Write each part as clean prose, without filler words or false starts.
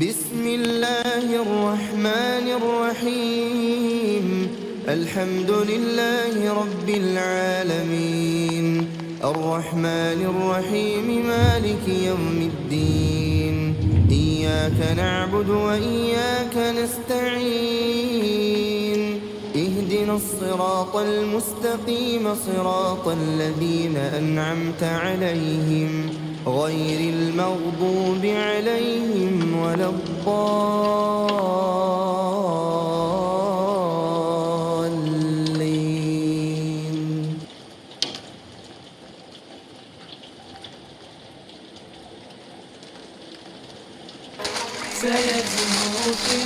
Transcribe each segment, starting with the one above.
بسم الله الرحمن الرحيم. الحمد لله رب العالمين، الرحمن الرحيم، مالك يوم الدين. إياك نعبد وإياك نستعين. اهدنا الصراط المستقيم، صراط الذين أنعمت عليهم غير المغضوب عليهم ولا الضالين. سيزهو في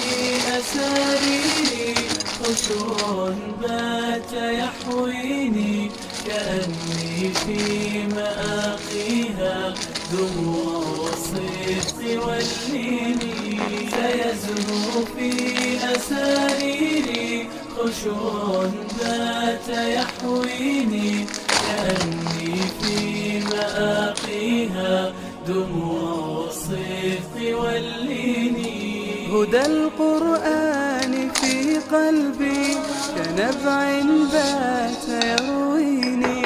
أساريري خشوع بات يحويني، كأني في مآقيها دموع الصدق واللين. سيزهو في أساريري خشوع بات يحويني، كأني في مآقيها دموع الصدق واللين. هدى القرآن في قلبي كنبع بات يرويني،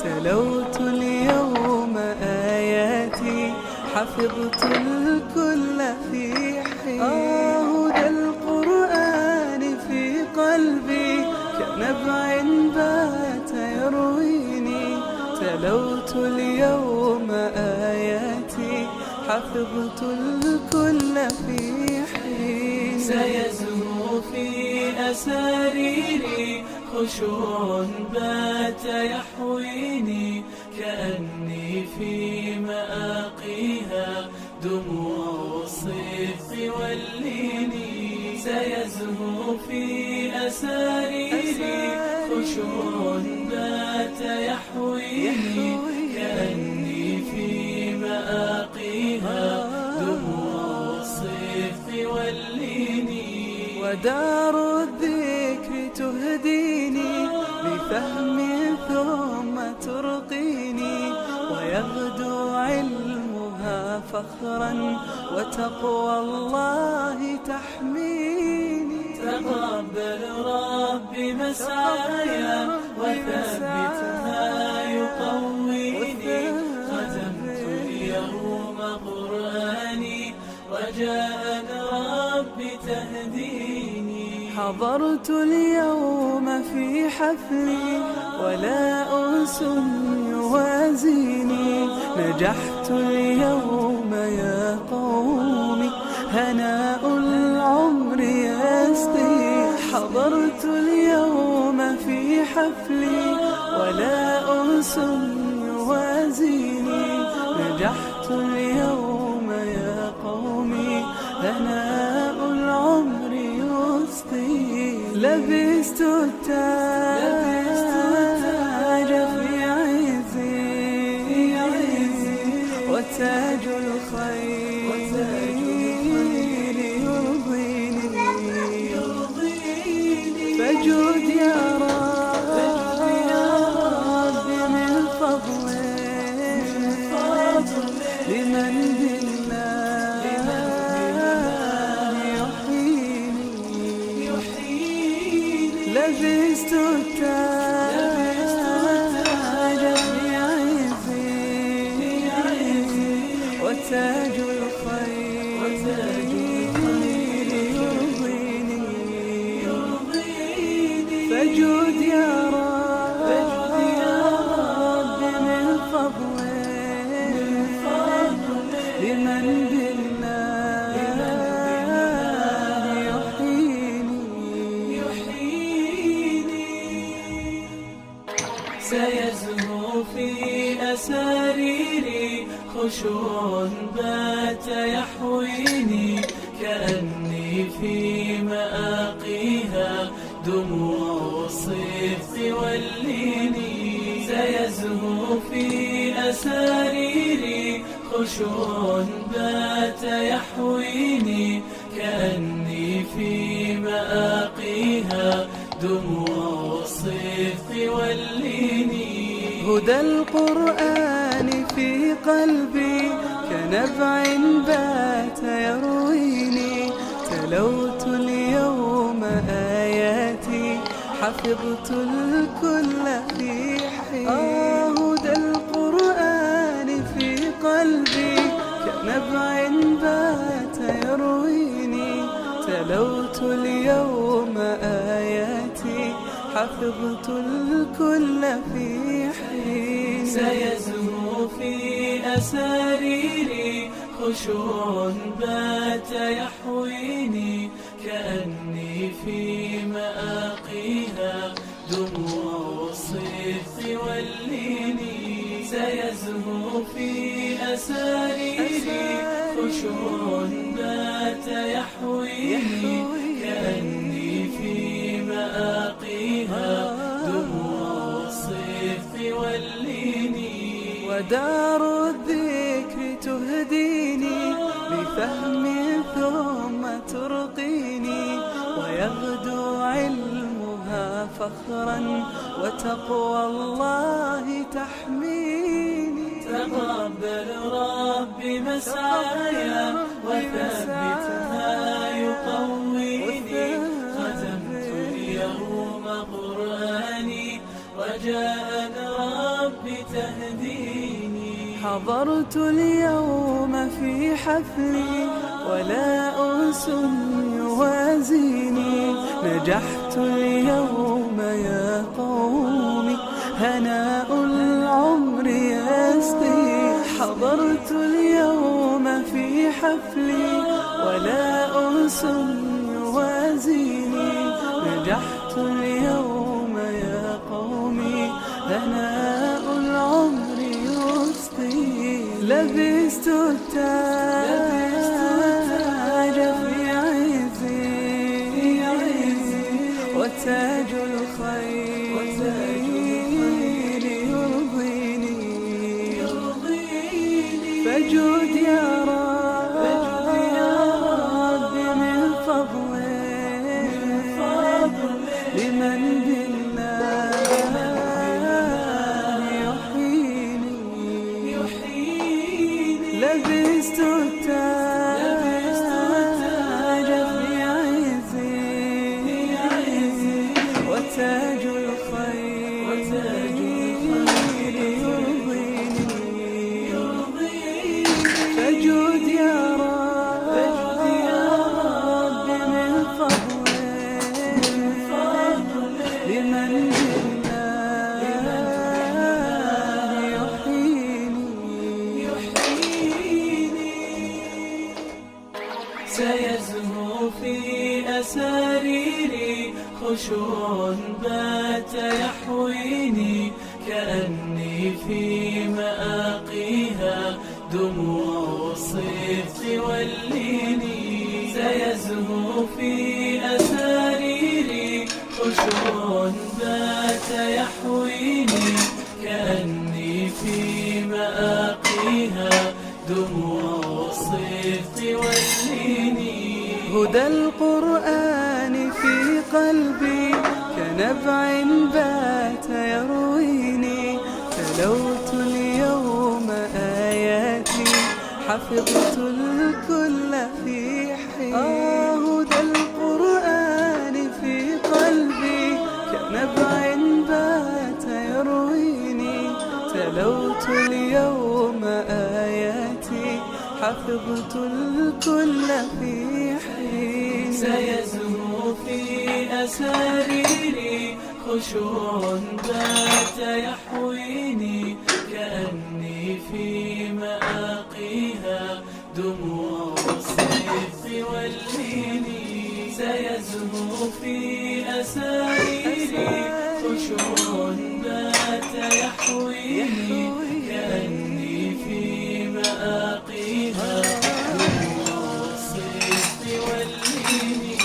تلوت اليوم آياتي حفظت الكل في حين. هدى القرآن في قلبي كنبع بات يرويني، تلوت اليوم آياتي حفظت الكل في حين. سيزهو في أساريري خشوع بات يحويني، كأني في مآقيها دموع الصدق واللين. سيزهو في أساريري خشوع بات يحويني، كأني في مآقيها دموع الصدق واللين. ودار الذكر تهديني بفهم ثم ترقيني، ويغدو علمها فخرا وتقوى الله تحميني. تقبل ربي مسعايا وثبتها يقويني، ختمت اليوم قرآني رجاء ربي تهديني. حضرت اليوم في حفلي ولا أنس يوازيني، نجحت اليوم يا قومي هناء العمر يسقي. حضرت اليوم في حفلي ولا أنس يوازيني، نجحت اليوم يا قومي هناء العمر يسقي. لبست التاج في عزي، وتاج الخير يرضيني. فجود يا رب من فضلك لمن بالله يحييني. لبست التاج في عزي، وتاج الخير يرضيني. فجود يا رب من فضلك لمن بالله يحييني. سيزهو في أساريري خشوع بات يحويني، كأني في مآقيها دموع الصدق واللين. سيزهو في أساريري خشوع بات يحويني، كأني في مآقيها دموع الصدق واللين. هدى القرآن في قلبي كنبع بات يرويني، تلوت اليوم آياتي حفظت الكل في حين هدى القرآن في قلبي كنبع بات يرويني تلوت اليوم آياتي حفظت الكل في حين سيزهو في أساريري خشوع بات يحويني كأني في مآقيها دموع الصدق واللين سيزهو في أساريري خشوع بات يحويني كأني في مآقيها دموع الصدق واللين ودار الذكر تهديني بفهم ثم ترقيني ويغدو علمها فخرا وتقوى الله تحميني تقبل ربي مسعايا وثبتها يقويني ختمت اليوم قرآني رجاء ربي تهديني حضرت اليوم في حفلي ولا أنس يوازيني نجحت اليوم يا قومي هناء العمر يسقي حضرت اليوم في حفلي ولا أنس يوازيني نجحت اليوم يا قومي هناء العمر يسقي لبست التاج في عزي وتاج الخير يرضيني فجود يا رب من فضلك لمن بالله يحييني لبست التاج في عزي وتاج الخير يرضيني فجود يا رب من فضلك لمن سيزهو في أساريري خشوع بات يحويني كأني في مآقيها دموع الصدق واللين سيزهو في أساريري خشوع بات يحويني كأني في مآقيها دموع الصدق واللين هدى القرآن في قلبي كنبع بات يرويني تلوت اليوم آياتي حفظت الكل في حين هدى القرآن في قلبي كنبع بات يرويني تلوت اليوم آياتي حفظت الكل في حين سيزهو في أساريري خشوع بات يحويني كأني في مآقيها دموع الصدق واللين سيزهو في أساريري خشوع بات يحويني كأني في مآقيها دموع الصدق واللين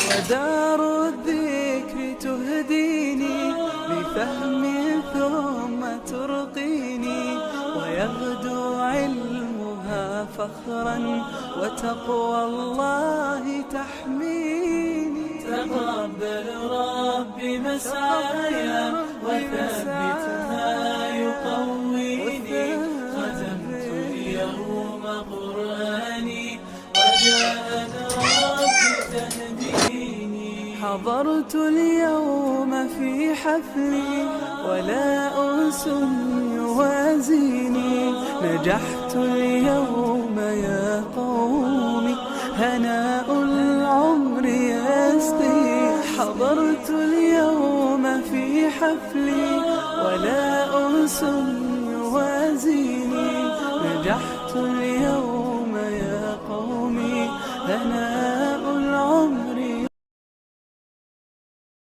ودار الذكر تهديني بفهم ثم ترقيني ويغدو علمها فخرا وتقوى الله تحميني تقبل ربي مسعايا وثبتها يقويني ختمت اليوم قرآني وجاء ربي حضرت اليوم في حفلي ولا أنس يوازيني. نجحت اليوم يا قومي هناء العمر يسقي. حضرت اليوم في حفلي ولا أنس يوازيني. نجحت اليوم يا قومي هناء